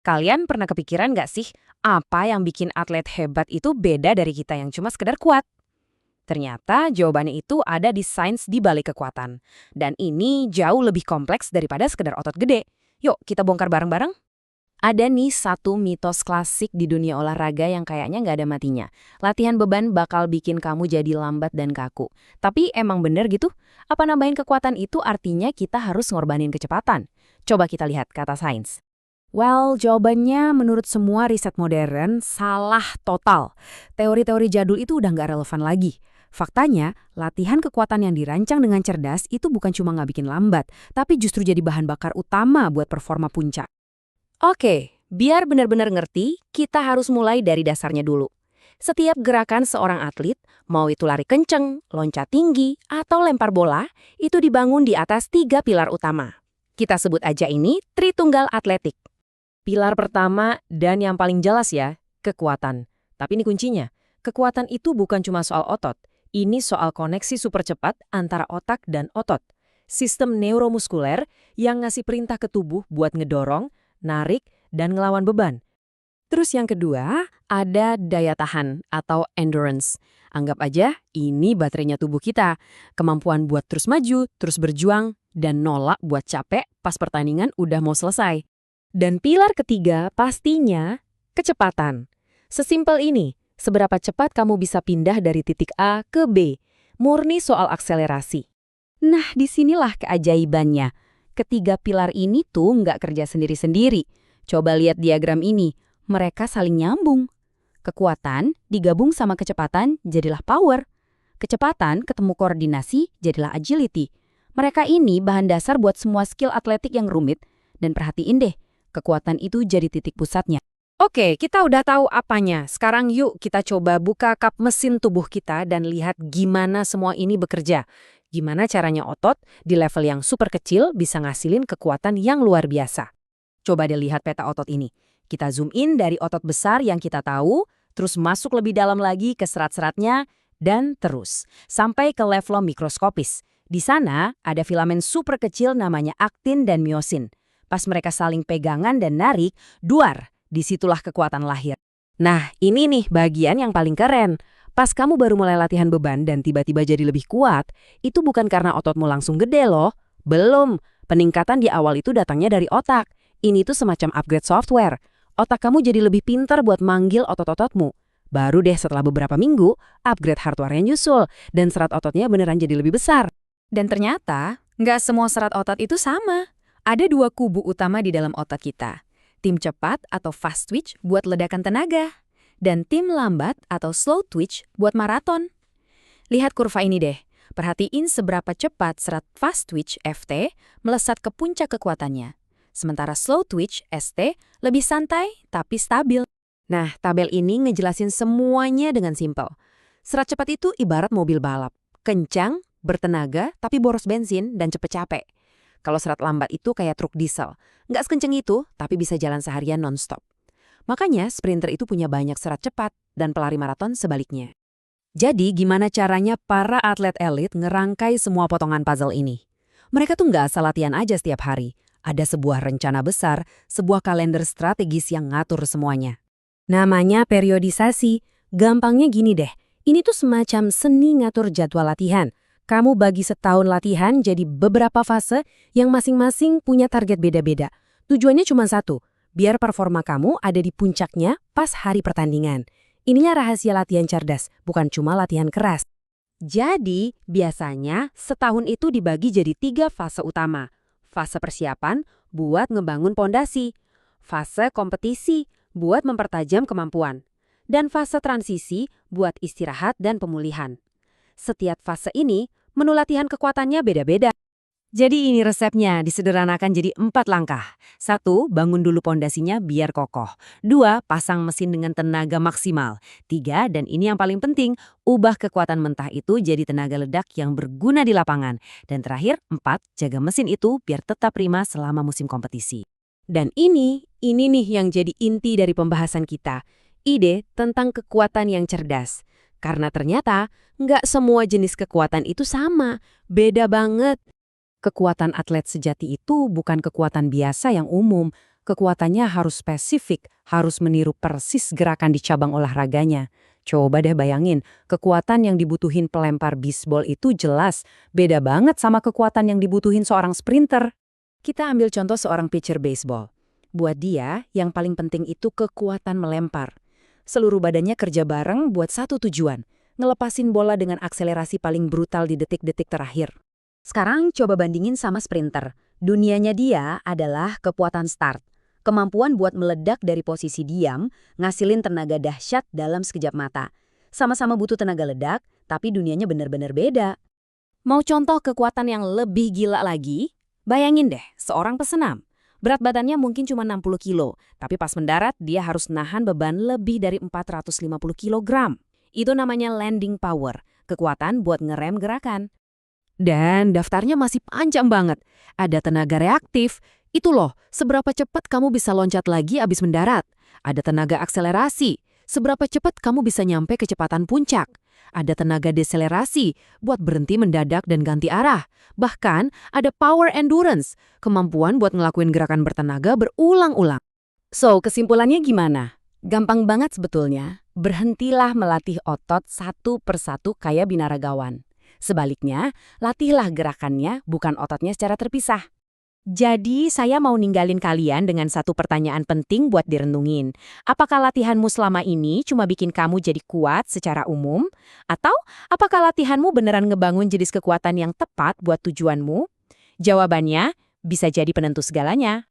Kalian pernah kepikiran nggak sih, apa yang bikin atlet hebat itu beda dari kita yang cuma sekedar kuat? Ternyata jawabannya itu ada di sains di balik kekuatan. Dan ini jauh lebih kompleks daripada sekedar otot gede. Yuk, kita bongkar bareng-bareng. Ada nih satu mitos klasik di dunia olahraga yang kayaknya nggak ada matinya. Latihan beban bakal bikin kamu jadi lambat dan kaku. Tapi emang bener gitu? Apa nambahin kekuatan itu artinya kita harus ngorbanin kecepatan? Coba kita lihat kata sains. Well, jawabannya menurut semua riset modern salah total. Teori-teori jadul itu udah nggak relevan lagi. Faktanya, latihan kekuatan yang dirancang dengan cerdas itu bukan cuma nggak bikin lambat, tapi justru jadi bahan bakar utama buat performa puncak. Oke, biar benar-benar ngerti, kita harus mulai dari dasarnya dulu. Setiap gerakan seorang atlet, mau itu lari kenceng, loncat tinggi, atau lempar bola, itu dibangun di atas 3 pilar utama. Kita sebut aja ini Tritunggal Atletik. Pilar pertama dan yang paling jelas ya, kekuatan. Tapi ini kuncinya, kekuatan itu bukan cuma soal otot. Ini soal koneksi super cepat antara otak dan otot. Sistem neuromuskuler yang ngasih perintah ke tubuh buat ngedorong, narik, dan ngelawan beban. Terus yang kedua, ada daya tahan atau endurance. Anggap aja ini baterainya tubuh kita. Kemampuan buat terus maju, terus berjuang, dan nolak buat capek pas pertandingan udah mau selesai. Dan pilar ketiga pastinya kecepatan. Sesimpel ini, seberapa cepat kamu bisa pindah dari titik A ke B. Murni soal akselerasi. Nah, disinilah keajaibannya. Ketiga pilar ini tuh nggak kerja sendiri-sendiri. Coba lihat diagram ini, mereka saling nyambung. Kekuatan digabung sama kecepatan jadilah power. Kecepatan ketemu koordinasi jadilah agility. Mereka ini bahan dasar buat semua skill atletik yang rumit. Dan perhatiin deh, kekuatan itu jadi titik pusatnya. Oke, kita udah tahu apanya. Sekarang yuk kita coba buka kap mesin tubuh kita dan lihat gimana semua ini bekerja. Gimana caranya otot di level yang super kecil bisa ngasilin kekuatan yang luar biasa. Coba deh lihat peta otot ini. Kita zoom in dari otot besar yang kita tahu, terus masuk lebih dalam lagi ke serat-seratnya, dan terus. Sampai ke level mikroskopis. Di sana ada filamen super kecil namanya aktin dan miosin. Pas mereka saling pegangan dan narik, duar, disitulah kekuatan lahir. Nah, ini nih bagian yang paling keren. Pas kamu baru mulai latihan beban dan tiba-tiba jadi lebih kuat, itu bukan karena ototmu langsung gede loh. Belum, peningkatan di awal itu datangnya dari otak. Ini tuh semacam upgrade software. Otak kamu jadi lebih pintar buat manggil otot-ototmu. Baru deh setelah beberapa minggu, upgrade hardware-nya nyusul, dan serat ototnya beneran jadi lebih besar. Dan ternyata, nggak semua serat otot itu sama. Ada 2 kubu utama di dalam otot kita. Tim cepat atau fast twitch buat ledakan tenaga. Dan tim lambat atau slow twitch buat maraton. Lihat kurva ini deh. Perhatiin seberapa cepat serat fast twitch FT melesat ke puncak kekuatannya. Sementara slow twitch ST lebih santai tapi stabil. Nah, tabel ini ngejelasin semuanya dengan simpel. Serat cepat itu ibarat mobil balap. Kencang, bertenaga, tapi boros bensin dan cepet capek. Kalau serat lambat itu kayak truk diesel. Nggak sekenceng itu, tapi bisa jalan seharian non-stop. Makanya sprinter itu punya banyak serat cepat dan pelari maraton sebaliknya. Jadi gimana caranya para atlet elit ngerangkai semua potongan puzzle ini? Mereka tuh nggak asal latihan aja setiap hari. Ada sebuah rencana besar, sebuah kalender strategis yang ngatur semuanya. Namanya periodisasi. Gampangnya gini deh, ini tuh semacam seni ngatur jadwal latihan. Kamu bagi setahun latihan jadi beberapa fase yang masing-masing punya target beda-beda. Tujuannya cuma satu, biar performa kamu ada di puncaknya pas hari pertandingan. Ininya rahasia latihan cerdas, bukan cuma latihan keras. Jadi, biasanya setahun itu dibagi jadi 3 fase utama. Fase persiapan buat ngebangun pondasi. Fase kompetisi buat mempertajam kemampuan. Dan fase transisi buat istirahat dan pemulihan. Setiap fase ini, menu latihan kekuatannya beda-beda. Jadi ini resepnya disederhanakan jadi 4 langkah. 1, bangun dulu pondasinya biar kokoh. 2, pasang mesin dengan tenaga maksimal. 3, dan ini yang paling penting, ubah kekuatan mentah itu jadi tenaga ledak yang berguna di lapangan. Dan terakhir, 4, jaga mesin itu biar tetap prima selama musim kompetisi. Dan ini nih yang jadi inti dari pembahasan kita. Ide tentang kekuatan yang cerdas. Karena ternyata, nggak semua jenis kekuatan itu sama. Beda banget. Kekuatan atlet sejati itu bukan kekuatan biasa yang umum. Kekuatannya harus spesifik, harus meniru persis gerakan di cabang olahraganya. Coba deh bayangin, kekuatan yang dibutuhin pelempar bisbol itu jelas beda banget sama kekuatan yang dibutuhin seorang sprinter. Kita ambil contoh seorang pitcher baseball. Buat dia, yang paling penting itu kekuatan melempar. Seluruh badannya kerja bareng buat satu tujuan, ngelepasin bola dengan akselerasi paling brutal di detik-detik terakhir. Sekarang coba bandingin sama sprinter. Dunianya dia adalah kekuatan start. Kemampuan buat meledak dari posisi diam, ngasilin tenaga dahsyat dalam sekejap mata. Sama-sama butuh tenaga ledak, tapi dunianya benar-benar beda. Mau contoh kekuatan yang lebih gila lagi? Bayangin deh, seorang pesenam. Berat badannya mungkin cuma 60 kilo, tapi pas mendarat dia harus nahan beban lebih dari 450 kilogram. Itu namanya landing power, kekuatan buat ngerem gerakan. Dan daftarnya masih panjang banget. Ada tenaga reaktif. Itu loh, seberapa cepat kamu bisa loncat lagi abis mendarat. Ada tenaga akselerasi. Seberapa cepat kamu bisa nyampe kecepatan puncak. Ada tenaga deselerasi, buat berhenti mendadak dan ganti arah. Bahkan ada power endurance, kemampuan buat ngelakuin gerakan bertenaga berulang-ulang. So, kesimpulannya gimana? Gampang banget sebetulnya. Berhentilah melatih otot satu persatu kayak binaragawan. Sebaliknya, latihlah gerakannya, bukan ototnya secara terpisah. Jadi, saya mau ninggalin kalian dengan satu pertanyaan penting buat direnungin. Apakah latihanmu selama ini cuma bikin kamu jadi kuat secara umum? Atau apakah latihanmu beneran ngebangun jenis kekuatan yang tepat buat tujuanmu? Jawabannya bisa jadi penentu segalanya.